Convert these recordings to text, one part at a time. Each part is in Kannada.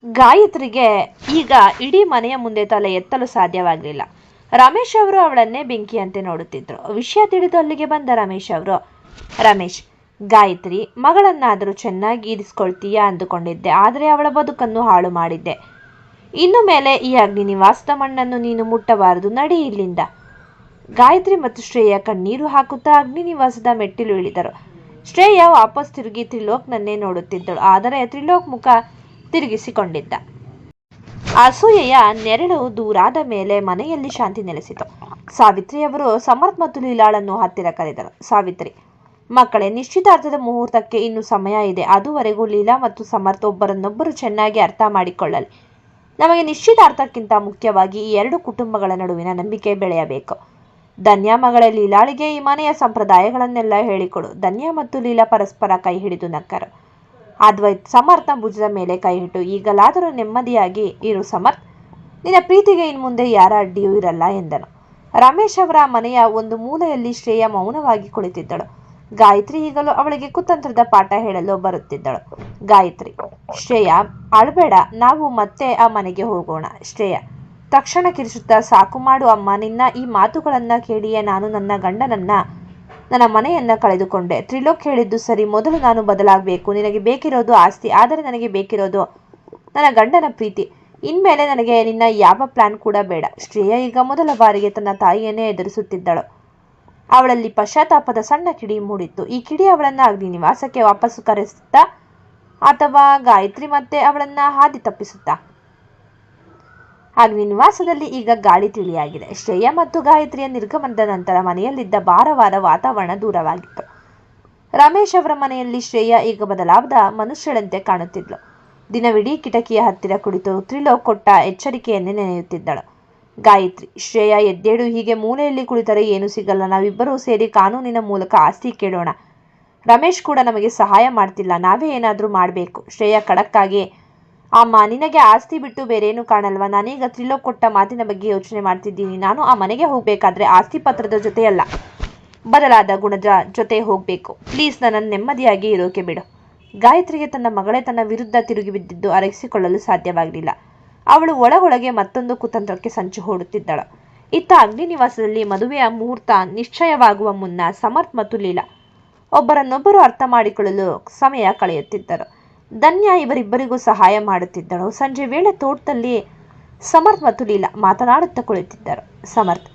ಗಾಯತ್ರಿಗೆ ಈಗ ಇಡೀ ಮನೆಯ ಮುಂದೆ ತಲೆ ಎತ್ತಲು ಸಾಧ್ಯವಾಗಲಿಲ್ಲ. ರಮೇಶ್ ಅವರು ಅವಳನ್ನೇ ಬೆಂಕಿಯಂತೆ ನೋಡುತ್ತಿದ್ರು. ವಿಷಯ ತಿಳಿದು ಅಲ್ಲಿಗೆ ಬಂದ ರಮೇಶ್, ಗಾಯತ್ರಿ ಮಗಳನ್ನಾದರೂ ಚೆನ್ನಾಗಿ ಇರಿಸ್ಕೊಳ್ತೀಯಾ ಅಂದುಕೊಂಡಿದ್ದೆ, ಆದರೆ ಅವಳ ಬದುಕನ್ನು ಹಾಳು ಮಾಡಿದ್ದೆ. ಇನ್ನು ಮೇಲೆ ಈ ಅಗ್ನಿ ನಿವಾಸದ ಮಣ್ಣನ್ನು ನೀನು ಮುಟ್ಟಬಾರದು, ನಡಿ ಇಲ್ಲಿಂದ. ಗಾಯತ್ರಿ ಮತ್ತು ಶ್ರೇಯ ಕಣ್ಣೀರು ಹಾಕುತ್ತಾ ಅಗ್ನಿ ನಿವಾಸದ ಮೆಟ್ಟಿಲು ಇಳಿದರು. ಶ್ರೇಯ ವಾಪಸ್ ತಿರುಗಿ ತ್ರಿಲೋಕ್ನನ್ನೇ ನೋಡುತ್ತಿದ್ದಳು. ಆದರೆ ತ್ರಿಲೋಕ್ ಮುಖ ತಿರುಗಿಸಿಕೊಂಡಿದ್ದ. ಅಸೂಯೆಯ ನೆರಳು ದೂರಾದ ಮೇಲೆ ಮನೆಯಲ್ಲಿ ಶಾಂತಿ ನೆಲೆಸಿತು. ಸಾವಿತ್ರಿಯವರು ಸಮರ್ಥ್ ಮತ್ತು ಲೀಲಾಳನ್ನು ಹತ್ತಿರ ಕರೆದರು. ಸಾವಿತ್ರಿ, ಮಕ್ಕಳೇ, ನಿಶ್ಚಿತಾರ್ಥದ ಮುಹೂರ್ತಕ್ಕೆ ಇನ್ನು ಸಮಯ ಇದೆ. ಅದುವರೆಗೂ ಲೀಲಾ ಮತ್ತು ಸಮರ್ಥ್ ಒಬ್ಬರನ್ನೊಬ್ಬರು ಚೆನ್ನಾಗಿ ಅರ್ಥ ಮಾಡಿಕೊಳ್ಳಲಿ. ನಮಗೆ ನಿಶ್ಚಿತಾರ್ಥಕ್ಕಿಂತ ಮುಖ್ಯವಾಗಿ ಈ ಎರಡು ಕುಟುಂಬಗಳ ನಡುವಿನ ನಂಬಿಕೆ ಬೆಳೆಯಬೇಕು. ಧನ್ಯಾ ಮಗಳೇ, ಲೀಲಾಳಿಗೆ ಈ ಮನೆಯ ಸಂಪ್ರದಾಯಗಳನ್ನೆಲ್ಲ ಹೇಳಿಕೊಡು. ಧನ್ಯಾ ಮತ್ತು ಲೀಲಾ ಪರಸ್ಪರ ಕೈ ಹಿಡಿದು ನಕ್ಕರು. ಅದ್ವೈತ್ ಸಮರ್ಥ್ನ ಭುಜದ ಮೇಲೆ ಕೈ ಇಟ್ಟು, ಈಗಲಾದರೂ ನೆಮ್ಮದಿಯಾಗಿ ಇರು ಸಮರ್ಥ್, ನಿನ್ನ ಪ್ರೀತಿಗೆ ಇನ್ಮುಂದೆ ಯಾರ ಅಡ್ಡಿಯೂ ಇರಲ್ಲ ಎಂದನು. ರಮೇಶ್ ಅವರ ಮನೆಯ ಒಂದು ಮೂಲೆಯಲ್ಲಿ ಶ್ರೇಯ ಮೌನವಾಗಿ ಕುಳಿತಿದ್ದಳು. ಗಾಯತ್ರಿ ಈಗಲೂ ಅವಳಿಗೆ ಕುತಂತ್ರದ ಪಾಠ ಹೇಳಲು ಬರುತ್ತಿದ್ದಳು. ಗಾಯತ್ರಿ, ಶ್ರೇಯ ಅಳಬೇಡ, ನಾವು ಮತ್ತೆ ಆ ಮನೆಗೆ ಹೋಗೋಣ. ಶ್ರೇಯ ತಕ್ಷಣ ಕಿರಿಸುತ್ತಾ, ಸಾಕು ಮಾಡು ಅಮ್ಮ, ನಿನ್ನ ಈ ಮಾತುಗಳನ್ನ ಕೇಳಿಯೇ ನಾನು ನನ್ನ ಮನೆಯನ್ನ ಕಳೆದುಕೊಂಡೆ. ತ್ರಿಲೋಕ್ ಹೇಳಿದ್ದು ಸರಿ, ಮೊದಲು ನಾನು ಬದಲಾಗಬೇಕು. ನಿನಗೆ ಬೇಕಿರೋದು ಆಸ್ತಿ, ಆದರೆ ನನಗೆ ಬೇಕಿರೋದು ನನ್ನ ಗಂಡನ ಪ್ರೀತಿ. ಇನ್ಮೇಲೆ ನನಗೆ ನಿನ್ನ ಯಾವ ಪ್ಲಾನ್ ಕೂಡ ಬೇಡ. ಶ್ರೇಯ ಈಗ ಮೊದಲ ಬಾರಿಗೆ ತನ್ನ ತಾಯಿಯನ್ನೇ ಎದುರಿಸುತ್ತಿದ್ದಳು. ಅವಳಲ್ಲಿ ಪಶ್ಚಾತ್ತಾಪದ ಸಣ್ಣ ಕಿಡಿ ಮೂಡಿತ್ತು. ಈ ಕಿಡಿ ಅವಳನ್ನ ಅಗ್ನಿ ನಿವಾಸಕ್ಕೆ ವಾಪಸ್ಸು ಕರೆಸುತ್ತಾ ಅಥವಾ ಗಾಯತ್ರಿ ಮತ್ತೆ ಅವಳನ್ನ ಹಾದಿ ತಪ್ಪಿಸುತ್ತಾ? ಅಗ್ನಿ ನಿವಾಸದಲ್ಲಿ ಈಗ ಗಾಳಿ ತಿಳಿಯಾಗಿದೆ. ಶ್ರೇಯ ಮತ್ತು ಗಾಯತ್ರಿಯ ನಿರ್ಗಮನದ ನಂತರ ಮನೆಯಲ್ಲಿದ್ದ ಭಾರವಾದ ವಾತಾವರಣ ದೂರವಾಗಿತ್ತು. ರಮೇಶ್ ಅವರ ಮನೆಯಲ್ಲಿ ಶ್ರೇಯ ಈಗ ಬದಲಾದ ಮನುಷ್ಯಳಂತೆ ಕಾಣುತ್ತಿದ್ಲು. ದಿನವಿಡೀ ಕಿಟಕಿಯ ಹತ್ತಿರ ಕುಳಿತು ತ್ರಿಲೋಕ್ ಕೊಟ್ಟ ಎಚ್ಚರಿಕೆಯನ್ನೇ ನೆನೆಯುತ್ತಿದ್ದಳು. ಗಾಯತ್ರಿ, ಶ್ರೇಯ ಎದ್ದೇಳು, ಹೀಗೆ ಮೂಲೆಯಲ್ಲಿ ಕುಳಿತರೆ ಏನೂ ಸಿಗಲ್ಲ. ನಾವಿಬ್ಬರೂ ಸೇರಿ ಕಾನೂನಿನ ಮೂಲಕ ಆಸ್ತಿ ಕೇಳೋಣ. ರಮೇಶ್ ಕೂಡ ನಮಗೆ ಸಹಾಯ ಮಾಡ್ತಿಲ್ಲ, ನಾವೇ ಏನಾದರೂ ಮಾಡಬೇಕು. ಶ್ರೇಯ ಖಡಕ್ಕಾಗಿ, ಅಮ್ಮ, ನಿನಗೆ ಆಸ್ತಿ ಬಿಟ್ಟು ಬೇರೇನು ಕಾಣಲ್ವಾ? ನಾನೀಗ ತ್ರಿಲೋಕ್ ಕೊಟ್ಟ ಮಾತಿನ ಬಗ್ಗೆ ಯೋಚನೆ ಮಾಡ್ತಿದ್ದೀನಿ. ನಾನು ಆ ಮನೆಗೆ ಹೋಗ್ಬೇಕಾದ್ರೆ ಆಸ್ತಿ ಪತ್ರದ ಜೊತೆಯಲ್ಲ, ಬದಲಾದ ಗುಣದ ಜೊತೆ ಹೋಗ್ಬೇಕು. ಪ್ಲೀಸ್, ನನ್ನನ್ನು ನೆಮ್ಮದಿಯಾಗಿ ಇರೋಕೆ ಬಿಡು. ಗಾಯತ್ರಿಗೆ ತನ್ನ ಮಗಳೇ ತನ್ನ ವಿರುದ್ಧ ತಿರುಗಿ ಬಿದ್ದಿದ್ದು ಅರಗಿಸಿಕೊಳ್ಳಲು ಸಾಧ್ಯವಾಗಲಿಲ್ಲ. ಅವಳು ಒಳಗೊಳಗೆ ಮತ್ತೊಂದು ಕುತಂತ್ರಕ್ಕೆ ಸಂಚು ಹೂಡುತ್ತಿದ್ದಳು. ಇತ್ತ ಅಗ್ನಿ ನಿವಾಸದಲ್ಲಿ ಮದುವೆಯ ಮುಹೂರ್ತ ನಿಶ್ಚಯವಾಗುವ ಮುನ್ನ ಸಮರ್ಥ್ ಮತ್ತು ಲೀಲಾ ಒಬ್ಬರನ್ನೊಬ್ಬರು ಅರ್ಥ ಮಾಡಿಕೊಳ್ಳಲು ಸಮಯ ಕಳೆಯುತ್ತಿದ್ದರು. ಧನ್ಯಾ ಇವರಿಬ್ಬರಿಗೂ ಸಹಾಯ ಮಾಡುತ್ತಿದ್ದಳು. ಸಂಜೆ ವೇಳೆ ತೋಟದಲ್ಲಿ ಸಮರ್ಥ್ ಮತ್ತು ಲೀಲಾ ಮಾತನಾಡುತ್ತಾ ಕುಳಿತಿದ್ದರು. ಸಮರ್ಥ್,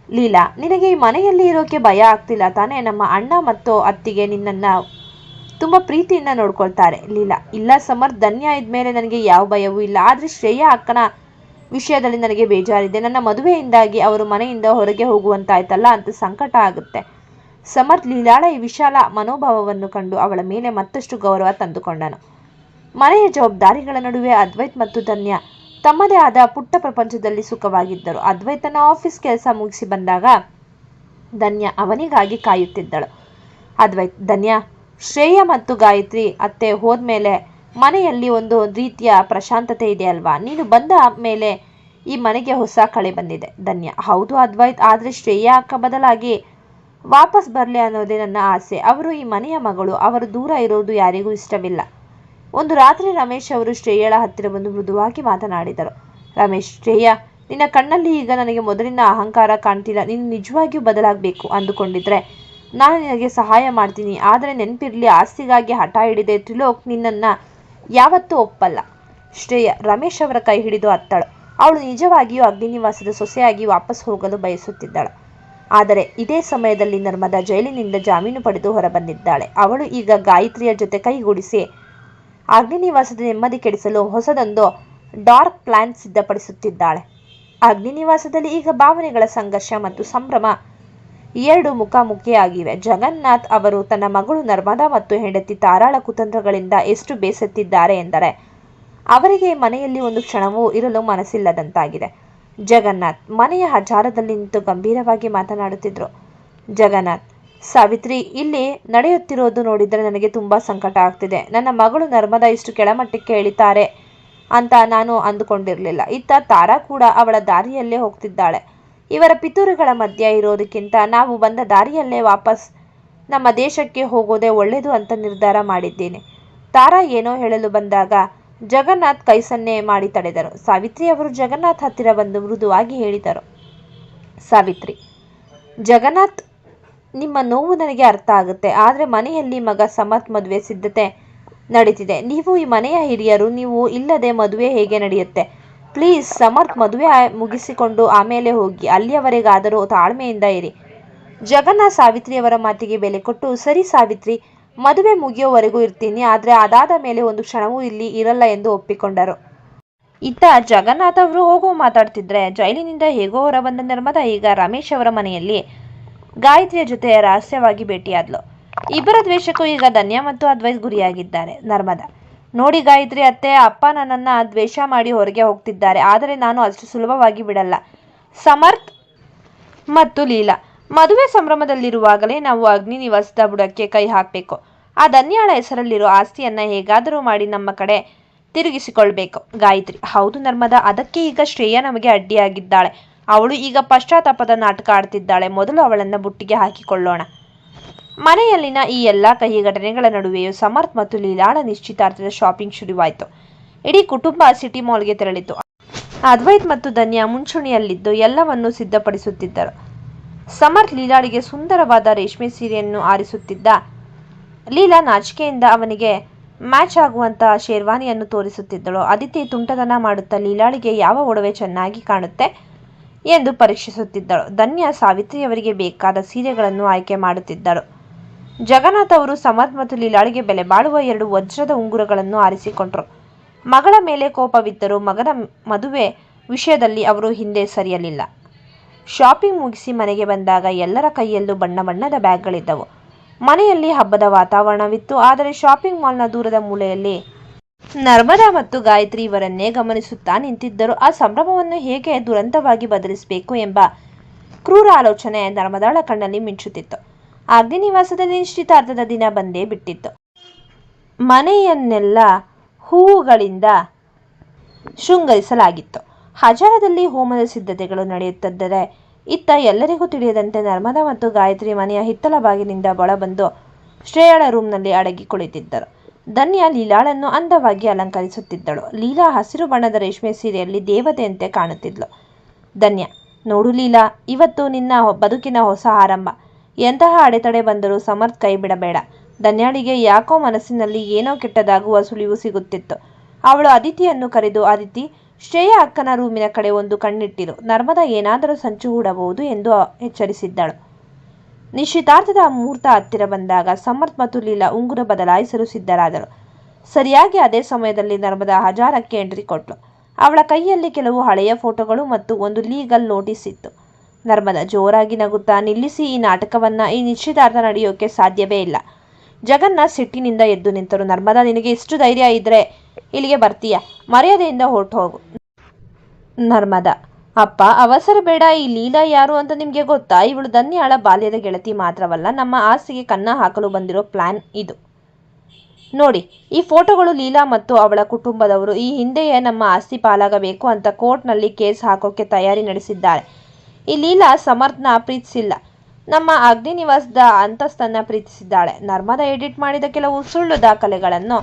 ಲೀಲಾ, ನಿನಗೆ ಈ ಮನೆಯಲ್ಲಿ ಇರೋಕೆ ಭಯ ಆಗ್ತಿಲ್ಲ ತಾನೇ? ನಮ್ಮ ಅಣ್ಣ ಮತ್ತು ಅತ್ತಿಗೆ ನಿನ್ನನ್ನ ತುಂಬ ಪ್ರೀತಿಯಿಂದ ನೋಡ್ಕೊಳ್ತಾರೆ. ಲೀಲಾ, ಇಲ್ಲ ಸಮರ್ಥ್, ಧನ್ಯಾ ಇದ್ಮೇಲೆ ನನಗೆ ಯಾವ ಭಯವೂ ಇಲ್ಲ. ಆದರೆ ಶ್ರೇಯಾ ಅಕ್ಕನ ವಿಷಯದಲ್ಲಿ ನನಗೆ ಬೇಜಾರಿದೆ. ನನ್ನ ಮದುವೆಯಿಂದಾಗಿ ಅವರು ಮನೆಯಿಂದ ಹೊರಗೆ ಹೋಗುವಂತಾಯ್ತಲ್ಲ ಅಂತ ಸಂಕಟ ಆಗುತ್ತೆ. ಸಮರ್ಥ್ ಲೀಲಾಳ ಈ ವಿಶಾಲ ಮನೋಭಾವವನ್ನು ಕಂಡು ಅವಳ ಮೇಲೆ ಮತ್ತಷ್ಟು ಗೌರವ ತಂದುಕೊಂಡನು. ಮನೆಯ ಜವಾಬ್ದಾರಿಗಳ ನಡುವೆ ಅದ್ವೈತ್ ಮತ್ತು ಧನ್ಯಾ ತಮ್ಮದೇ ಆದ ಪುಟ್ಟ ಪ್ರಪಂಚದಲ್ಲಿ ಸುಖವಾಗಿದ್ದರು. ಅದ್ವೈತನ ಆಫೀಸ್ ಕೆಲಸ ಮುಗಿಸಿ ಬಂದಾಗ ಧನ್ಯಾ ಅವನಿಗಾಗಿ ಕಾಯುತ್ತಿದ್ದಳು. ಅದ್ವೈತ್, ಧನ್ಯಾ, ಶ್ರೇಯ ಮತ್ತು ಗಾಯತ್ರಿ ಅತ್ತೆ ಹೋದ್ಮೇಲೆ ಮನೆಯಲ್ಲಿ ಒಂದು ರೀತಿಯ ಪ್ರಶಾಂತತೆ ಇದೆ ಅಲ್ವಾ? ನೀನು ಬಂದ ಮೇಲೆ ಈ ಮನೆಗೆ ಹೊಸ ಕಳೆ ಬಂದಿದೆ. ಧನ್ಯಾ, ಹೌದು ಅದ್ವೈತ್, ಆದರೆ ಶ್ರೇಯ ಅಕ್ಕ ಬದಲಾಗಿ ವಾಪಸ್ ಬರಲಿ ಅನ್ನೋದೇ ನನ್ನ ಆಸೆ. ಅವರು ಈ ಮನೆಯ ಮಗಳು, ಅವರು ದೂರ ಇರೋದು ಯಾರಿಗೂ ಇಷ್ಟವಿಲ್ಲ. ಒಂದು ರಾತ್ರಿ ರಮೇಶ್ ಅವರು ಶ್ರೇಯಳ ಹತ್ತಿರ ಬಂದು ಮೃದುವಾಗಿ ಮಾತನಾಡಿದರು. ರಮೇಶ್, ಶ್ರೇಯ, ನಿನ್ನ ಕಣ್ಣಲ್ಲಿ ಈಗ ನನಗೆ ಮೊದಲಿನ ಅಹಂಕಾರ ಕಾಣ್ತಿಲ್ಲ. ನೀನು ನಿಜವಾಗಿಯೂ ಬದಲಾಗಬೇಕು ಅಂದುಕೊಂಡಿದ್ರೆ ನಾನು ನಿನಗೆ ಸಹಾಯ ಮಾಡ್ತೀನಿ. ಆದರೆ ನೆನಪಿರಲಿ, ಆಸ್ತಿಗಾಗಿ ಹಠ ಹಿಡಿದೆ ತ್ರಿಲೋಕ್ ನಿನ್ನನ್ನು ಯಾವತ್ತೂ ಒಪ್ಪಲ್ಲ. ಶ್ರೇಯ ರಮೇಶ್ ಅವರ ಕೈ ಹಿಡಿದು ಅತ್ತಳು. ಅವಳು ನಿಜವಾಗಿಯೂ ಅಗ್ನಿನಿವಾಸದ ಸೊಸೆಯಾಗಿ ವಾಪಸ್ ಹೋಗಲು ಬಯಸುತ್ತಿದ್ದಳು. ಆದರೆ ಇದೇ ಸಮಯದಲ್ಲಿ ನರ್ಮದಾ ಜೈಲಿನಿಂದ ಜಾಮೀನು ಪಡೆದು ಹೊರಬಂದಿದ್ದಾಳೆ. ಅವಳು ಈಗ ಗಾಯತ್ರಿಯ ಜೊತೆ ಕೈಗೂಡಿಸಿ ಅಗ್ನಿನಿವಾಸದ ನೆಮ್ಮದಿ ಕೆಡಿಸಲು ಹೊಸದೊಂದು ಡಾರ್ಕ್ ಪ್ಲಾನ್ ಸಿದ್ಧಪಡಿಸುತ್ತಿದ್ದಾಳೆ. ಅಗ್ನಿನಿವಾಸದಲ್ಲಿ ಈಗ ಭಾವನೆಗಳ ಸಂಘರ್ಷ ಮತ್ತು ಸಂಭ್ರಮ ಎರಡು ಮುಖಾಮುಖಿಯಾಗಿವೆ. ಜಗನ್ನಾಥ್ ಅವರು ತನ್ನ ಮಗಳು ನರ್ಮದಾ ಮತ್ತು ಹೆಂಡತಿ ತಾರಾಳ ಕುತಂತ್ರಗಳಿಂದ ಎಷ್ಟು ಬೇಸತ್ತಿದ್ದಾರೆ ಎಂದರೆ ಅವರಿಗೆ ಮನೆಯಲ್ಲಿ ಒಂದು ಕ್ಷಣವೂ ಇರಲು ಮನಸ್ಸಿಲ್ಲದಂತಾಗಿದೆ. ಜಗನ್ನಾಥ್ ಮನೆಯ ಹಜಾರದಲ್ಲಿ ನಿಂತು ಗಂಭೀರವಾಗಿ ಮಾತನಾಡುತ್ತಿದ್ರು. ಜಗನ್ನಾಥ್, ಸಾವಿತ್ರಿ, ಇಲ್ಲಿ ನಡೆಯುತ್ತಿರೋದು ನೋಡಿದರೆ ನನಗೆ ತುಂಬ ಸಂಕಟ ಆಗ್ತಿದೆ. ನನ್ನ ಮಗಳು ನರ್ಮದಾ ಇಷ್ಟು ಕೆಳಮಟ್ಟಕ್ಕೆ ಇಳಿತಾರೆ ಅಂತ ನಾನು ಅಂದುಕೊಂಡಿರಲಿಲ್ಲ. ಇತ್ತ ತಾರಾ ಕೂಡ ಅವಳ ದಾರಿಯಲ್ಲೇ ಹೋಗ್ತಿದ್ದಾಳೆ. ಇವರ ಪಿತೂರುಗಳ ಮಧ್ಯ ಇರೋದಕ್ಕಿಂತ ನಾವು ಬಂದ ದಾರಿಯಲ್ಲೇ ವಾಪಸ್ ನಮ್ಮ ದೇಶಕ್ಕೆ ಹೋಗೋದೇ ಒಳ್ಳೆಯದು ಅಂತ ನಿರ್ಧಾರ ಮಾಡಿದ್ದೀನಿ. ತಾರಾ ಏನೋ ಹೇಳಲು ಬಂದಾಗ ಜಗನ್ನಾಥ್ ಕೈ ಸನ್ನೆ ಮಾಡಿ ತಡೆದರು. ಸಾವಿತ್ರಿ ಅವರು ಜಗನ್ನಾಥ್ ಹತ್ತಿರ ಬಂದು ಮೃದುವಾಗಿ ಹೇಳಿದರು. ಸಾವಿತ್ರಿ, ಜಗನ್ನಾಥ್, ನಿಮ್ಮ ನೋವು ನನಗೆ ಅರ್ಥ ಆಗುತ್ತೆ. ಆದರೆ ಮನೆಯಲ್ಲಿ ಮಗ ಸಮರ್ಥ್ ಮದುವೆ ಸಿದ್ಧತೆ ನಡೀತಿದೆ. ನೀವು ಈ ಮನೆಯ ಹಿರಿಯರು, ನೀವು ಇಲ್ಲದೆ ಮದುವೆ ಹೇಗೆ ನಡೆಯುತ್ತೆ? ಪ್ಲೀಸ್, ಸಮರ್ಥ್ ಮದುವೆ ಮುಗಿಸಿಕೊಂಡು ಆಮೇಲೆ ಹೋಗಿ. ಅಲ್ಲಿಯವರೆಗಾದರೂ ತಾಳ್ಮೆಯಿಂದ ಇರಿ. ಜಗನ್ನಾಥ್ ಸಾವಿತ್ರಿಯವರ ಮಾತಿಗೆ ಬೆಲೆ ಕೊಟ್ಟು, ಸರಿ ಸಾವಿತ್ರಿ, ಮದುವೆ ಮುಗಿಯೋವರೆಗೂ ಇರ್ತೀನಿ. ಆದರೆ ಅದಾದ ಮೇಲೆ ಒಂದು ಕ್ಷಣವೂ ಇಲ್ಲಿ ಇರಲ್ಲ ಎಂದು ಒಪ್ಪಿಕೊಂಡರು. ಇತ್ತ ಜಗನ್ನಾಥ್ ಅವರು ಹೋಗೋ ಮಾತಾಡ್ತಿದ್ರೆ, ಜೈಲಿನಿಂದ ಹೇಗೋ ಹೊರಬಂದ ನರ್ಮದಾ ಈಗ ರಮೇಶ್ ಅವರ ಮನೆಯಲ್ಲಿ ಗಾಯತ್ರಿಯ ಜೊತೆ ರಹಸ್ಯವಾಗಿ ಭೇಟಿಯಾದ್ಲು. ಇಬ್ಬರ ದ್ವೇಷಕ್ಕೂ ಈಗ ಧನ್ಯ ಮತ್ತು ಅದ್ವೈತ್ ಗುರಿಯಾಗಿದ್ದಾರೆ. ನರ್ಮದಾ, ನೋಡಿ ಗಾಯತ್ರಿ ಅತ್ತೆ, ಅಪ್ಪ ನನ್ನನ್ನ ದ್ವೇಷ ಮಾಡಿ ಹೊರಗೆ ಹೋಗ್ತಿದ್ದಾರೆ. ಆದರೆ ನಾನು ಅಷ್ಟು ಸುಲಭವಾಗಿ ಬಿಡಲ್ಲ. ಸಮರ್ಥ್ ಮತ್ತು ಲೀಲಾ ಮದುವೆ ಸಂಭ್ರಮದಲ್ಲಿರುವಾಗಲೇ ನಾವು ಅಗ್ನಿ ನಿವಾಸದ ಬುಡಕ್ಕೆ ಕೈ ಹಾಕಬೇಕು. ಆ ಧನ್ಯಾಳ ಹೆಸರಲ್ಲಿರೋ ಆಸ್ತಿಯನ್ನ ಹೇಗಾದರೂ ಮಾಡಿ ನಮ್ಮ ಕಡೆ ತಿರುಗಿಸಿಕೊಳ್ಬೇಕು. ಗಾಯತ್ರಿ, ಹೌದು ನರ್ಮದಾ, ಅದಕ್ಕೆ ಈಗ ಶ್ರೇಯಾ ನಮಗೆ ಅಡ್ಡಿಯಾಗಿದ್ದಾಳೆ. ಅವಳು ಈಗ ಪಶ್ಚಾತ್ತಾಪದ ನಾಟಕ ಆಡ್ತಿದ್ದಾಳೆ. ಮೊದಲು ಅವಳನ್ನ ಬುಟ್ಟಿಗೆ ಹಾಕಿಕೊಳ್ಳೋಣ. ಮನೆಯಲ್ಲಿನ ಈ ಎಲ್ಲ ಕಹಿ ಘಟನೆಗಳ ನಡುವೆಯೂ ಸಮರ್ಥ್ ಮತ್ತು ಲೀಲಾಳ ನಿಶ್ಚಿತಾರ್ಥದ ಶಾಪಿಂಗ್ ಶುರುವಾಯಿತು. ಇಡೀ ಕುಟುಂಬ ಸಿಟಿ ಮಾಲ್ಗೆ ತೆರಳಿತು. ಅದ್ವೈತ್ ಮತ್ತು ಧನ್ಯಾ ಮುಂಚೂಣಿಯಲ್ಲಿದ್ದು ಎಲ್ಲವನ್ನೂ ಸಿದ್ಧಪಡಿಸುತ್ತಿದ್ದರು. ಸಮರ್ಥ್ ಲೀಲಾಳಿಗೆ ಸುಂದರವಾದ ರೇಷ್ಮೆ ಸೀರೆಯನ್ನು ಆರಿಸುತ್ತಿದ್ದ. ಲೀಲಾ ನಾಚಿಕೆಯಿಂದ ಅವನಿಗೆ ಮ್ಯಾಚ್ ಆಗುವಂತಹ ಶೇರ್ವಾನಿಯನ್ನು ತೋರಿಸುತ್ತಿದ್ದಳು. ಅದಿತಿ ತುಂಟತನ ಮಾಡುತ್ತಾ ಲೀಲಾಳಿಗೆ ಯಾವ ಒಡವೆ ಚೆನ್ನಾಗಿ ಕಾಣುತ್ತೆ ಎಂದು ಪರೀಕ್ಷಿಸುತ್ತಿದ್ದಳು. ಧನ್ಯಾ ಸಾವಿತ್ರಿಯವರಿಗೆ ಬೇಕಾದ ಸೀರೆಗಳನ್ನು ಆಯ್ಕೆ ಮಾಡುತ್ತಿದ್ದಳು. ಜಗನ್ನಾಥ್ ಅವರು ಸಮರ್ಥ್ ಮತ್ತು ಲೀಲಾಳಿಗೆ ಬೆಲೆ ಬಾಳುವ 2 ವಜ್ರದ ಉಂಗುರಗಳನ್ನು ಆರಿಸಿಕೊಂಡರು. ಮಗಳ ಮೇಲೆ ಕೋಪವಿದ್ದರೂ ಮಗನ ಮದುವೆ ವಿಷಯದಲ್ಲಿ ಅವರು ಹಿಂದೆ ಸರಿಯಲಿಲ್ಲ. ಶಾಪಿಂಗ್ ಮುಗಿಸಿ ಮನೆಗೆ ಬಂದಾಗ ಎಲ್ಲರ ಕೈಯಲ್ಲೂ ಬಣ್ಣ ಬಣ್ಣದ ಬ್ಯಾಗ್ಗಳಿದ್ದವು. ಮನೆಯಲ್ಲಿ ಹಬ್ಬದ ವಾತಾವರಣವಿತ್ತು. ಆದರೆ ಶಾಪಿಂಗ್ ಮಾಲ್ನ ದೂರದ ಮೂಲೆಯಲ್ಲಿ ನರ್ಮದಾ ಮತ್ತು ಗಾಯತ್ರಿ ಇವರನ್ನೇ ಗಮನಿಸುತ್ತಾ ನಿಂತಿದ್ದರು. ಆ ಸಂಭ್ರಮವನ್ನು ಹೇಗೆ ದುರಂತವಾಗಿ ಬದಲಿಸಬೇಕು ಎಂಬ ಕ್ರೂರ ಆಲೋಚನೆ ನರ್ಮದಾಳ ಕಣ್ಣಲ್ಲಿ ಮಿಂಚುತ್ತಿತ್ತು. ಅಗ್ನಿ ನಿವಾಸದಲ್ಲಿ ನಿಶ್ಚಿತಾರ್ಥದ ದಿನ ಬಂದೇ ಬಿಟ್ಟಿತ್ತು. ಮನೆಯನ್ನೆಲ್ಲ ಹೂವುಗಳಿಂದ ಶೃಂಗರಿಸಲಾಗಿತ್ತು. ಹಜಾರದಲ್ಲಿ ಹೋಮದ ಸಿದ್ಧತೆಗಳು ನಡೆಯುತ್ತಿದ್ದರೆ ಇತ್ತ ಎಲ್ಲರಿಗೂ ತಿಳಿಯದಂತೆ ನರ್ಮದಾ ಮತ್ತು ಗಾಯತ್ರಿ ಮನೆಯ ಹಿತ್ತಲ ಬಾಗಿಲಿಂದ ಬಂದು ಶ್ರೇಯಾಳ ರೂಮ್ನಲ್ಲಿ ಅಡಗಿ ಕುಳಿತಿದ್ದರು. ಧನ್ಯಾ ಲೀಲಾಳನ್ನು ಅಂದವಾಗಿ ಅಲಂಕರಿಸುತ್ತಿದ್ದಳು. ಲೀಲಾ ಹಸಿರು ಬಣ್ಣದ ರೇಷ್ಮೆ ಸೀರೆಯಲ್ಲಿ ದೇವತೆಯಂತೆ ಕಾಣುತ್ತಿದ್ಲು. ಧನ್ಯಾ, ನೋಡು ಲೀಲಾ, ಇವತ್ತು ನಿನ್ನ ಬದುಕಿನ ಹೊಸ ಆರಂಭ. ಎಂತಹ ಅಡೆತಡೆ ಬಂದರೂ ಸಮರ್ಥ್ ಕೈ ಬಿಡಬೇಡ. ಧನ್ಯಾಳಿಗೆ ಯಾಕೋ ಮನಸ್ಸಿನಲ್ಲಿ ಏನೋ ಕೆಟ್ಟದಾಗುವ ಸುಳಿವು ಸಿಗುತ್ತಿತ್ತು. ಅವಳು ಅದಿತಿಯನ್ನು ಕರೆದು, ಅದಿತಿ, ಶ್ರೇಯಾ ಅಕ್ಕನ ರೂಮಿನ ಕಡೆ ಒಂದು ಕಣ್ಣಿಟ್ಟಿರು. ನರ್ಮದಾ ಏನಾದರೂ ಸಂಚು ಹೂಡಬಹುದು ಎಂದು ಎಚ್ಚರಿಸಿದ್ದಳು. ನಿಶ್ಚಿತಾರ್ಥದ ಮುಹೂರ್ತ ಹತ್ತಿರ ಬಂದಾಗ ಸಮರ್ಥ್ ಮತ್ತು ಲೀಲಾ ಉಂಗುರ ಬದಲಾಯಿಸಲು ಸಿದ್ಧರಾದರು. ಸರಿಯಾಗಿ ಅದೇ ಸಮಯದಲ್ಲಿ ನರ್ಮದಾ ಹಜಾರಕ್ಕೆ ಎಂಟ್ರಿ ಕೊಟ್ಲು. ಅವಳ ಕೈಯಲ್ಲಿ ಕೆಲವು ಹಳೆಯ ಫೋಟೋಗಳು ಮತ್ತು ಒಂದು ಲೀಗಲ್ ನೋಟಿಸ್ ಇತ್ತು. ನರ್ಮದಾ ಜೋರಾಗಿ ನಗುತ್ತಾ, ನಿಲ್ಲಿಸಿ ಈ ನಾಟಕವನ್ನ, ಈ ನಿಶ್ಚಿತಾರ್ಥ ನಡೆಯೋಕೆ ಸಾಧ್ಯವೇ ಇಲ್ಲ. ಜಗನ್ನಾಥ್ ಸಿಟ್ಟಿನಿಂದ ಎದ್ದು ನಿಂತರು. ನರ್ಮದಾ, ನಿನಗೆ ಇಷ್ಟು ಧೈರ್ಯ ಇದ್ರೆ ಇಲ್ಲಿಗೆ ಬರ್ತೀಯ? ಮರ್ಯಾದೆಯಿಂದ ಹೊರಟು ಹೋಗು. ನರ್ಮದಾ, ಅಪ್ಪ ಅವಸರ ಬೇಡ. ಈ ಲೀಲಾ ಯಾರು ಅಂತ ನಿಮ್ಗೆ ಗೊತ್ತಾ? ಇವಳು ಧನ್ಯಾಳ ಬಾಲ್ಯದ ಗೆಳತಿ ಮಾತ್ರವಲ್ಲ, ನಮ್ಮ ಆಸ್ತಿಗೆ ಕನ್ನ ಹಾಕಲು ಬಂದಿರೋ ಪ್ಲಾನ್ ಇದು. ನೋಡಿ, ಈ ಫೋಟೋಗಳು ಲೀಲಾ ಮತ್ತು ಅವಳ ಕುಟುಂಬದವರು ಈ ಹಿಂದೆಯೇ ನಮ್ಮ ಆಸ್ತಿ ಪಾಲಾಗಬೇಕು ಅಂತ ಕೋರ್ಟ್ನಲ್ಲಿ ಕೇಸ್ ಹಾಕೋಕೆ ತಯಾರಿ ನಡೆಸಿದ್ದಾರೆ. ಈ ಲೀಲಾ ಸಮರ್ಥ್ನ ಪ್ರೀತಿಸಿಲ್ಲ, ನಮ್ಮ ಅಗ್ನಿ ನಿವಾಸದ ಅಂತಸ್ತನ್ನ ಪ್ರೀತಿಸಿದ್ದಾಳೆ. ನರ್ಮದಾ ಎಡಿಟ್ ಮಾಡಿದ ಕೆಲವು ಸುಳ್ಳು ದಾಖಲೆಗಳನ್ನು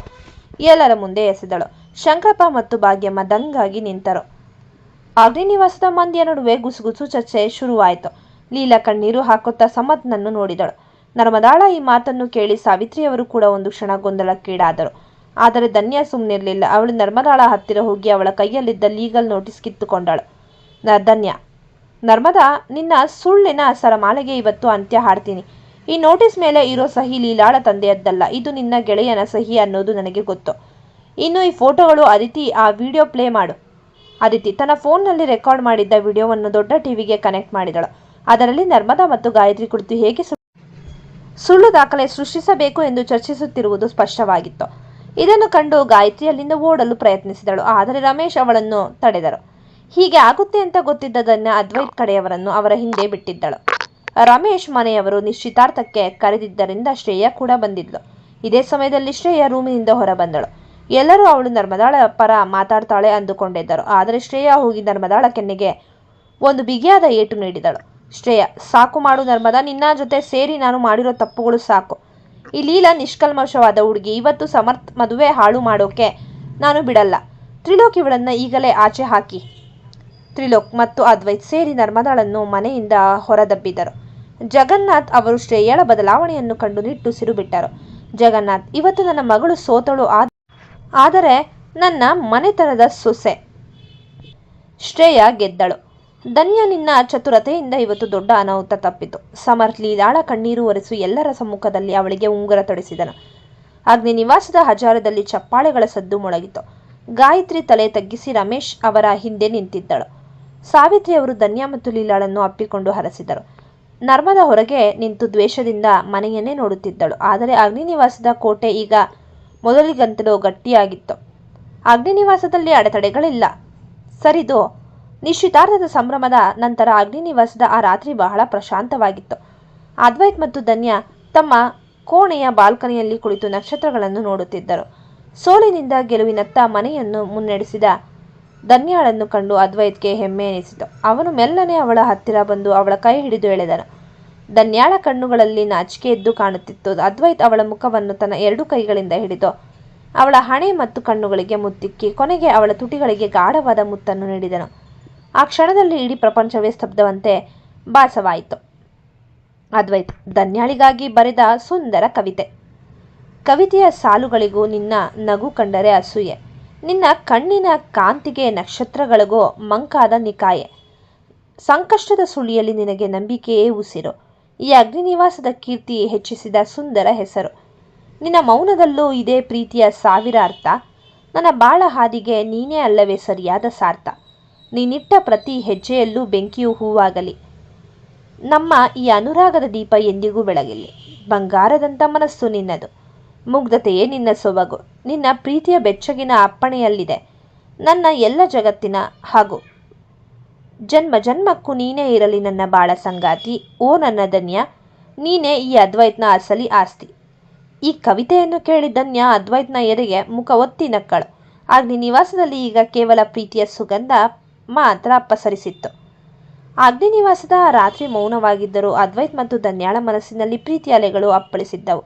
ಎಲ್ಲರ ಮುಂದೆ ಎಸೆದಳು. ಶಂಕರಪ್ಪ ಮತ್ತು ಭಾಗ್ಯಮ್ಮ ದಂಗಾಗಿ ನಿಂತರು. ಅಗ್ನಿ ನಿವಾಸದ ಮಂದಿಯ ನಡುವೆ ಗುಸುಗುಸು ಚರ್ಚೆ ಶುರುವಾಯಿತು. ಲೀಲಾ ಕಣ್ಣೀರು ಹಾಕುತ್ತಾ ಸಮರ್ಥ್ನನ್ನು ನೋಡಿದಳು. ನರ್ಮದಾಳ ಈ ಮಾತನ್ನು ಕೇಳಿ ಸಾವಿತ್ರಿಯವರು ಕೂಡ ಒಂದು ಕ್ಷಣ ಗೊಂದಲಕ್ಕೀಡಾದರು. ಆದರೆ ಧನ್ಯಾ ಸುಮ್ಮನಿರಲಿಲ್ಲ. ಅವಳು ನರ್ಮದಾಳ ಹತ್ತಿರ ಹೋಗಿ ಅವಳ ಕೈಯಲ್ಲಿದ್ದ ಲೀಗಲ್ ನೋಟಿಸ್ ಕಿತ್ತುಕೊಂಡಳು. ಧನ್ಯಾ, ನರ್ಮದಾ, ನಿನ್ನ ಸುಳ್ಳಿನ ಸರಮಾಲೆಗೆ ಇವತ್ತು ಅಂತ್ಯ ಹಾಡ್ತೀನಿ. ಈ ನೋಟಿಸ್ ಮೇಲೆ ಇರೋ ಸಹಿ ಲೀಲಾಳ ತಂದೆಯದ್ದಲ್ಲ, ಇದು ನಿನ್ನ ಗೆಳೆಯನ ಸಹಿ ಅನ್ನೋದು ನನಗೆ ಗೊತ್ತು. ಇನ್ನು ಈ ಫೋಟೋಗಳು, ಅದಿತಿ, ಆ ವಿಡಿಯೋ ಪ್ಲೇ ಮಾಡು. ಅದಿತಿ ತನ್ನ ಫೋನ್ನಲ್ಲಿ ರೆಕಾರ್ಡ್ ಮಾಡಿದ್ದ ವಿಡಿಯೋವನ್ನು ದೊಡ್ಡ ಟಿವಿಗೆ ಕನೆಕ್ಟ್ ಮಾಡಿದಳು. ಅದರಲ್ಲಿ ನರ್ಮದಾ ಮತ್ತು ಗಾಯತ್ರಿ ಕುರಿತು ಹೇಗೆ ಸುಳ್ಳು ದಾಖಲೆ ಸೃಷ್ಟಿಸಬೇಕು ಎಂದು ಚರ್ಚಿಸುತ್ತಿರುವುದು ಸ್ಪಷ್ಟವಾಗಿತ್ತು. ಇದನ್ನು ಕಂಡು ಗಾಯತ್ರಿ ಅಲ್ಲಿಂದ ಓಡಲು ಪ್ರಯತ್ನಿಸಿದಳು. ಆದರೆ ರಮೇಶ್ ಅವಳನ್ನು ತಡೆದರು. ಹೀಗೆ ಆಗುತ್ತೆ ಅಂತ ಗೊತ್ತಿದ್ದದನ್ನ ಅದ್ವೈತ್ ಕಡೆಯವರನ್ನು ಅವರ ಹಿಂದೆ ಬಿಟ್ಟಿದ್ದಳು. ರಮೇಶ್ ಮನೆಯವರು ನಿಶ್ಚಿತಾರ್ಥಕ್ಕೆ ಕರೆದಿದ್ದರಿಂದ ಶ್ರೇಯಾ ಕೂಡ ಬಂದಿದ್ಲು. ಇದೇ ಸಮಯದಲ್ಲಿ ಶ್ರೇಯಾ ರೂಮಿನಿಂದ ಹೊರ ಬಂದಳು. ಎಲ್ಲರೂ ಅವಳು ನರ್ಮದಾಳ ಪರ ಮಾತಾಡ್ತಾಳೆ ಅಂದುಕೊಂಡಿದ್ದರು. ಆದರೆ ಶ್ರೇಯಾ ಹೋಗಿ ನರ್ಮದಾಳ ಕೆನ್ನೆಗೆ ಒಂದು ಬಿಗಿಯಾದ ಏಟು ನೀಡಿದಳು. ಶ್ರೇಯಾ, ಸಾಕು ಮಾಡು ನರ್ಮದಾ, ನಿನ್ನ ಜೊತೆ ಸೇರಿ ನಾನು ಮಾಡಿರೋ ತಪ್ಪುಗಳು ಸಾಕು. ಈ ಲೀಲಾ ನಿಷ್ಕಲ್ಮಶವಾದ ಹುಡುಗಿ. ಇವತ್ತು ಸಮರ್ಥ್ ಮದುವೆ ಹಾಳು ಮಾಡೋಕೆ ನಾನು ಬಿಡಲ್ಲ. ತ್ರಿಲೋಕ್ ಇವಳನ್ನ ಈಗಲೇ ಆಚೆ ಹಾಕಿ. ತ್ರಿಲೋಕ್ ಮತ್ತು ಅದ್ವೈತ್ ಸೇರಿ ನರ್ಮದಾಳನ್ನು ಮನೆಯಿಂದ ಹೊರದಬ್ಬಿದರು. ಜಗನ್ನಾಥ್ ಅವರು ಶ್ರೇಯಳ ಬದಲಾವಣೆಯನ್ನು ಕಂಡು ನಿಟ್ಟುಸಿರು ಬಿಟ್ಟರು. ಜಗನ್ನಾಥ್, ಇವತ್ತು ನನ್ನ ಮಗಳು ಸೋತಳು, ಆದರೆ ನನ್ನ ಮನೆತನದ ಸೊಸೆ ಶ್ರೇಯ ಗೆದ್ದಳು. ಧನ್ಯ, ನಿನ್ನ ಚತುರತೆಯಿಂದ ಇವತ್ತು ದೊಡ್ಡ ಅನಾಹುತ ತಪ್ಪಿತು. ಸಮರ್ಥ್ ಲೀಲಾಳ ಕಣ್ಣೀರು ಒರೆಸು ಎಲ್ಲರ ಸಮ್ಮುಖದಲ್ಲಿ ಅವಳಿಗೆ ಉಂಗುರ ತೊಡಿಸಿದನು. ಅಗ್ನಿ ನಿವಾಸದ ಹಜಾರದಲ್ಲಿ ಚಪ್ಪಾಳೆಗಳ ಸದ್ದು ಮೊಳಗಿತು. ಗಾಯತ್ರಿ ತಲೆ ತಗ್ಗಿಸಿ ರಮೇಶ್ ಅವರ ಹಿಂದೆ ನಿಂತಿದ್ದಳು. ಸಾವಿತ್ರಿ ಅವರು ಧನ್ಯ ಮತ್ತು ಲೀಲಾಳನ್ನು ಅಪ್ಪಿಕೊಂಡು ಹರಸಿದರು. ನರ್ಮದಾ ಹೊರಗೆ ನಿಂತು ದ್ವೇಷದಿಂದ ಮನೆಯನ್ನೇ ನೋಡುತ್ತಿದ್ದಳು. ಆದರೆ ಅಗ್ನಿನಿವಾಸದ ಕೋಟೆ ಈಗ ಮೊದಲಿಗಂತಲೂ ಗಟ್ಟಿಯಾಗಿತ್ತು. ಅಗ್ನಿನಿವಾಸದಲ್ಲಿ ಅಡೆತಡೆಗಳಿಲ್ಲ. ಸರಿದು ನಿಶ್ಚಿತಾರ್ಥದ ಸಂಭ್ರಮದ ನಂತರ ಅಗ್ನಿನಿವಾಸದ ಆ ರಾತ್ರಿ ಬಹಳ ಪ್ರಶಾಂತವಾಗಿತ್ತು. ಅದ್ವೈತ್ ಮತ್ತು ಧನ್ಯ ತಮ್ಮ ಕೋಣೆಯ ಬಾಲ್ಕನಿಯಲ್ಲಿ ಕುಳಿತು ನಕ್ಷತ್ರಗಳನ್ನು ನೋಡುತ್ತಿದ್ದರು. ಸೋಲಿನಿಂದ ಗೆಲುವಿನತ್ತ ಮನೆಯನ್ನು ಮುನ್ನಡೆಸಿದ ಧನ್ಯಾಳನ್ನು ಕಂಡು ಅದ್ವೈತ್ಗೆ ಹೆಮ್ಮೆ ಎನಿಸಿತು. ಅವನು ಮೆಲ್ಲನೆ ಅವಳ ಹತ್ತಿರ ಬಂದು ಅವಳ ಕೈ ಹಿಡಿದು ಎಳೆದನು. ಧನ್ಯಾಳ ಕಣ್ಣುಗಳಲ್ಲಿ ನಾಚಿಕೆ ಎದ್ದು ಕಾಣುತ್ತಿತ್ತು. ಅದ್ವೈತ್ ಅವಳ ಮುಖವನ್ನು ತನ್ನ 2 ಕೈಗಳಿಂದ ಹಿಡಿದು ಅವಳ ಹಣೆ ಮತ್ತು ಕಣ್ಣುಗಳಿಗೆ ಮುತ್ತಿಕ್ಕಿ ಕೊನೆಗೆ ಅವಳ ತುಟಿಗಳಿಗೆ ಗಾಢವಾದ ಮುತ್ತನ್ನು ನೀಡಿದನು. ಆ ಕ್ಷಣದಲ್ಲಿ ಇಡೀ ಪ್ರಪಂಚವೇ ಸ್ತಬ್ಧವಂತೆ ಭಾಸವಾಯಿತು. ಅದ್ವೈತ್, ಧನ್ಯಾಳಿಗಾಗಿ ಬರೆದ ಸುಂದರ ಕವಿತೆ. ಕವಿತೆಯ ಸಾಲುಗಳಿಗೂ ನಿನ್ನ ನಗು ಕಂಡರೆ ಅಸೂಯೆ. ನಿನ್ನ ಕಣ್ಣಿನ ಕಾಂತಿಗೆ ನಕ್ಷತ್ರಗಳಿಗೂ ಮಂಕಾದ ನಿಕಾಯೆ. ಸಂಕಷ್ಟದ ಸುಳಿಯಲ್ಲಿ ನಿನಗೆ ನಂಬಿಕೆಯೇ ಉಸಿರು. ಈ ಅಗ್ನಿನಿವಾಸದ ಕೀರ್ತಿ ಹೆಚ್ಚಿಸಿದ ಸುಂದರ ಹೆಸರು. ನಿನ್ನ ಮೌನದಲ್ಲೂ ಇದೇ ಪ್ರೀತಿಯ ಸಾವಿರ ಅರ್ಥ. ನನ್ನ ಬಾಳ ಹಾದಿಗೆ ನೀನೇ ಅಲ್ಲವೇ ಸರಿಯಾದ ಸಾರ್ಥ. ನೀನಿಟ್ಟ ಪ್ರತಿ ಹೆಜ್ಜೆಯಲ್ಲೂ ಬೆಂಕಿಯು ಹೂವಾಗಲಿ. ನಮ್ಮ ಈ ಅನುರಾಗದ ದೀಪ ಎಂದಿಗೂ ಬೆಳಗಿಲ್ಲ. ಬಂಗಾರದಂಥ ಮನಸ್ಸು ನಿನ್ನದು. ಮುಗ್ಧತೆಯೇ ನಿನ್ನ ಸೊಬಗು. ನಿನ್ನ ಪ್ರೀತಿಯ ಬೆಚ್ಚಗಿನ ಅಪ್ಪಣೆಯಲ್ಲಿದೆ ನನ್ನ ಎಲ್ಲ ಜಗತ್ತಿನ ಹಾಗೂ ಜನ್ಮ ಜನ್ಮಕ್ಕೂ ನೀನೇ ಇರಲಿ ನನ್ನ ಬಾಳ ಸಂಗಾತಿ. ಓ ನನ್ನ ಧನ್ಯ, ನೀನೇ ಈ ಅದ್ವೈತ್ನ ಅಸಲಿ ಆಸ್ತಿ. ಈ ಕವಿತೆಯನ್ನು ಕೇಳಿ ಧನ್ಯ ಅದ್ವೈತ್ನ ಎದೆಗೆ ಮುಖ ಒತ್ತಿ ನಕ್ಕಳು. ಅಗ್ನಿ ನಿವಾಸದಲ್ಲಿ ಈಗ ಕೇವಲ ಪ್ರೀತಿಯ ಸುಗಂಧ ಮಾತ್ರ ಪಸರಿಸಿತ್ತು. ಅಗ್ನಿನಿವಾಸದ ರಾತ್ರಿ ಮೌನವಾಗಿದ್ದರೂ ಅದ್ವೈತ್ ಮತ್ತು ಧನ್ಯಾಳ ಮನಸ್ಸಿನಲ್ಲಿ ಪ್ರೀತಿಯ ಅಲೆಗಳು ಅಪ್ಪಳಿಸಿದ್ದವು.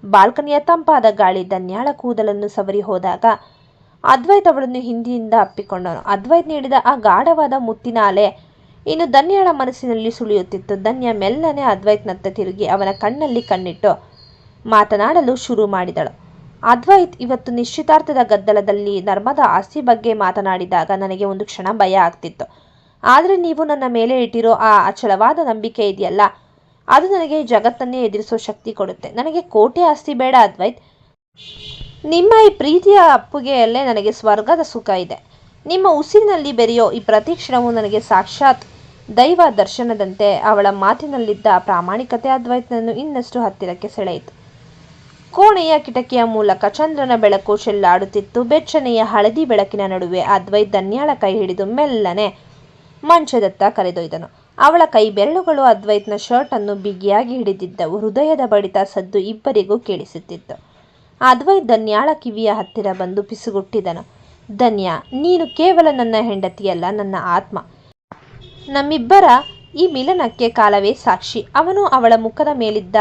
ಬಾಲ್ಕನಿಯ ತಂಪಾದ ಗಾಳಿ ಧನ್ಯಾಳ ಕೂದಲನ್ನು ಸವರಿ ಹೋದಾಗ ಅದ್ವೈತ್ ಅವಳನ್ನು ಹಿಂದಿನಿಂದ ಅಪ್ಪಿಕೊಂಡನು. ಅದ್ವೈತ್ ನೀಡಿದ ಆ ಗಾಢವಾದ ಮುತ್ತಿನ ಅಲೆ ಇನ್ನು ಧನ್ಯಾಳ ಮನಸ್ಸಿನಲ್ಲಿ ಸುಳಿಯುತ್ತಿತ್ತು. ಧನ್ಯ ಮೆಲ್ಲನೆ ಅದ್ವೈತ್ನತ್ತ ತಿರುಗಿ ಅವನ ಕಣ್ಣಲ್ಲಿ ಕಣ್ಣಿಟ್ಟು ಮಾತನಾಡಲು ಶುರು ಮಾಡಿದಳು. ಅದ್ವೈತ್, ಇವತ್ತು ನಿಶ್ಚಿತಾರ್ಥದ ಗದ್ದಲದಲ್ಲಿ ನರ್ಮದಾ ಆಸ್ತಿ ಬಗ್ಗೆ ಮಾತನಾಡಿದಾಗ ನನಗೆ ಒಂದು ಕ್ಷಣ ಭಯ ಆಗ್ತಿತ್ತು. ಆದರೆ ನೀವು ನನ್ನ ಮೇಲೆ ಇಟ್ಟಿರೋ ಆ ಅಚಲವಾದ ನಂಬಿಕೆ ಇದೆಯಲ್ಲ, ಅದು ನನಗೆ ಜಗತ್ತನ್ನೇ ಎದುರಿಸೋ ಶಕ್ತಿ ಕೊಡುತ್ತೆ. ನನಗೆ ಕೋಟೆ ಆಸ್ತಿ ಬೇಡ ಅದ್ವೈತ್. ನಿಮ್ಮ ಈ ಪ್ರೀತಿಯ ಅಪ್ಪುಗೆಯಲ್ಲೇ ನನಗೆ ಸ್ವರ್ಗದ ಸುಖ ಇದೆ. ನಿಮ್ಮ ಉಸಿರಿನಲ್ಲಿ ಬೆರೆಯೋ ಈ ಪ್ರತಿ ಕ್ಷಣವೂ ನನಗೆ ಸಾಕ್ಷಾತ್ ದೈವ ದರ್ಶನದಂತೆ. ಅವಳ ಮಾತಿನಲ್ಲಿದ್ದ ಪ್ರಾಮಾಣಿಕತೆ ಅದ್ವೈತ್ನನ್ನು ಇನ್ನಷ್ಟು ಹತ್ತಿರಕ್ಕೆ ಸೆಳೆಯಿತು. ಕೋಣೆಯ ಕಿಟಕಿಯ ಮೂಲಕ ಚಂದ್ರನ ಬೆಳಕು ಚೆಲ್ಲಾಡುತ್ತಿತ್ತು. ಬೆಚ್ಚನೆಯ ಹಳದಿ ಬೆಳಕಿನ ನಡುವೆ ಅದ್ವೈತ್ ಧನ್ಯಾಳ ಕೈ ಹಿಡಿದು ಮೆಲ್ಲನೆ ಮಂಚದತ್ತ ಕರೆದೊಯ್ದನು. ಅವಳ ಕೈ ಬೆರಳುಗಳು ಅದ್ವೈತ್ನ ಶರ್ಟ್ ಅನ್ನು ಬಿಗಿಯಾಗಿ ಹಿಡಿದಿದ್ದವು. ಹೃದಯದ ಬಡಿತ ಸದ್ದು ಇಬ್ಬರಿಗೂ ಕೇಳಿಸುತ್ತಿತ್ತು. ಅದ್ವೈತ್ ಧನ್ಯಾಳ ಕಿವಿಯ ಹತ್ತಿರ ಬಂದು ಪಿಸುಗುಟ್ಟಿದನು. ಧನ್ಯ, ನೀನು ಕೇವಲ ನನ್ನ ಹೆಂಡತಿಯಲ್ಲ, ನನ್ನ ಆತ್ಮ. ನಮ್ಮಿಬ್ಬರ ಈ ಮಿಲನಕ್ಕೆ ಕಾಲವೇ ಸಾಕ್ಷಿ. ಅವನು ಅವಳ ಮುಖದ ಮೇಲಿದ್ದ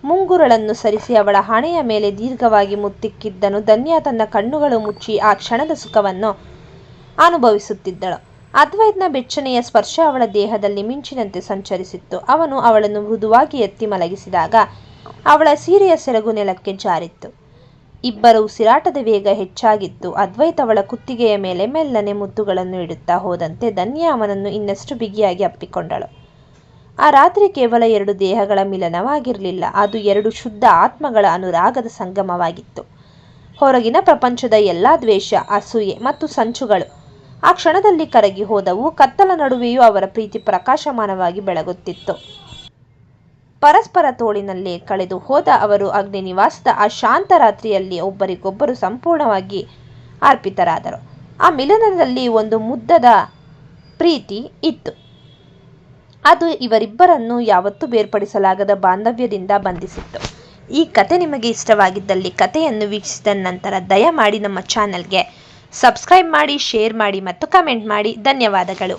ಮುಂಗುರಳನ್ನು ಸರಿಸಿ ಅವಳ ಹಣೆಯ ಮೇಲೆ ದೀರ್ಘವಾಗಿ ಮುತ್ತಿಕ್ಕಿದ್ದನು. ಧನ್ಯ ತನ್ನ ಕಣ್ಣುಗಳು ಮುಚ್ಚಿ ಆ ಕ್ಷಣದ ಸುಖವನ್ನು ಅನುಭವಿಸುತ್ತಿದ್ದಳು. ಅದ್ವೈತ್ನ ಬೆಚ್ಚನೆಯ ಸ್ಪರ್ಶ ಅವಳ ದೇಹದಲ್ಲಿ ಮಿಂಚಿನಂತೆ ಸಂಚರಿಸಿತ್ತು. ಅವನು ಅವಳನ್ನು ಮೃದುವಾಗಿ ಎತ್ತಿ ಮಲಗಿಸಿದಾಗ ಅವಳ ಸೀರೆಯ ಸೆರಗು ನೆಲಕ್ಕೆ ಜಾರಿತ್ತು. ಇಬ್ಬರ ಉಸಿರಾಟದ ವೇಗ ಹೆಚ್ಚಾಗಿತ್ತು. ಅದ್ವೈತ್ ಅವಳ ಕುತ್ತಿಗೆಯ ಮೇಲೆ ಮೆಲ್ಲನೆ ಮುತ್ತುಗಳನ್ನು ಇಡುತ್ತಾ ಹೋದಂತೆ ಧನ್ಯ ಅವನನ್ನು ಇನ್ನಷ್ಟು ಬಿಗಿಯಾಗಿ ಅಪ್ಪಿಕೊಂಡಳು. ಆ ರಾತ್ರಿ ಕೇವಲ 2 ದೇಹಗಳ ಮಿಲನವಾಗಿರಲಿಲ್ಲ, ಅದು 2 ಶುದ್ಧ ಆತ್ಮಗಳ ಅನುರಾಗದ ಸಂಗಮವಾಗಿತ್ತು. ಹೊರಗಿನ ಪ್ರಪಂಚದ ಎಲ್ಲ ದ್ವೇಷ, ಅಸೂಯೆ ಮತ್ತು ಸಂಚುಗಳು ಆ ಕ್ಷಣದಲ್ಲಿ ಕರಗಿ ಹೋದವು. ಕತ್ತಲ ನಡುವೆಯೂ ಅವರ ಪ್ರೀತಿ ಪ್ರಕಾಶಮಾನವಾಗಿ ಬೆಳಗುತ್ತಿತ್ತು. ಪರಸ್ಪರ ತೋಳಿನಲ್ಲಿ ಕಳೆದು ಹೋದ ಅವರು ಅಗ್ನಿ ನಿವಾಸದ ಆ ಶಾಂತ ರಾತ್ರಿಯಲ್ಲಿ ಒಬ್ಬರಿಗೊಬ್ಬರು ಸಂಪೂರ್ಣವಾಗಿ ಅರ್ಪಿತರಾದರು. ಆ ಮಿಲನದಲ್ಲಿ ಒಂದು ಮುದ್ದದ ಪ್ರೀತಿ ಇತ್ತು. ಅದು ಇವರಿಬ್ಬರನ್ನು ಯಾವತ್ತೂ ಬೇರ್ಪಡಿಸಲಾಗದ ಬಾಂಧವ್ಯದಿಂದ ಬಂಧಿಸಿತ್ತು. ಈ ಕತೆ ನಿಮಗೆ ಇಷ್ಟವಾಗಿದ್ದಲ್ಲಿ ಕತೆಯನ್ನು ವೀಕ್ಷಿಸಿದ ನಂತರ ದಯಮಾಡಿ ನಮ್ಮ ಚಾನೆಲ್ಗೆ ಸಬ್ಸ್ಕ್ರೈಬ್ ಮಾಡಿ, ಶೇರ್ ಮಾಡಿ ಮತ್ತು ಕಮೆಂಟ್ ಮಾಡಿ. ಧನ್ಯವಾದಗಳು.